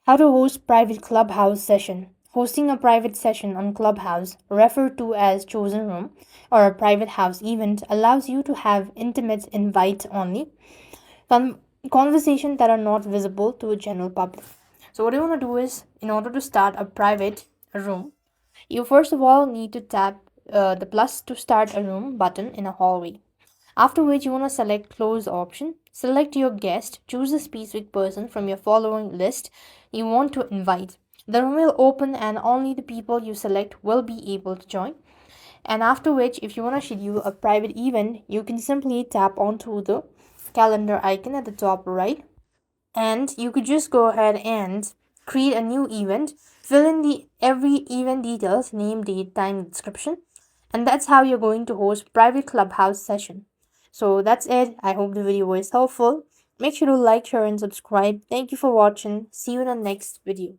How to host private Clubhouse session. Hosting a private session on Clubhouse, referred to as chosen room or a private house event, allows you to have intimate invite only conversations that are not visible to a general public. So what you want to do is, in order to start a private room, you first of all need to tap the plus to start a room button in a hallway. After which you want to select close option, select your guest, choose a specific person from your following list you want to invite. The room will open and only the people you select will be able to join. And after which, if you want to schedule a private event, you can simply tap onto the calendar icon at the top right, and you could just go ahead and create a new event, fill in the every event details, name, date, time, description, and that's how you're going to host private Clubhouse session. So that's it. I hope the video was helpful. Make sure to like, share, and subscribe. Thank you for watching. See you in the next video.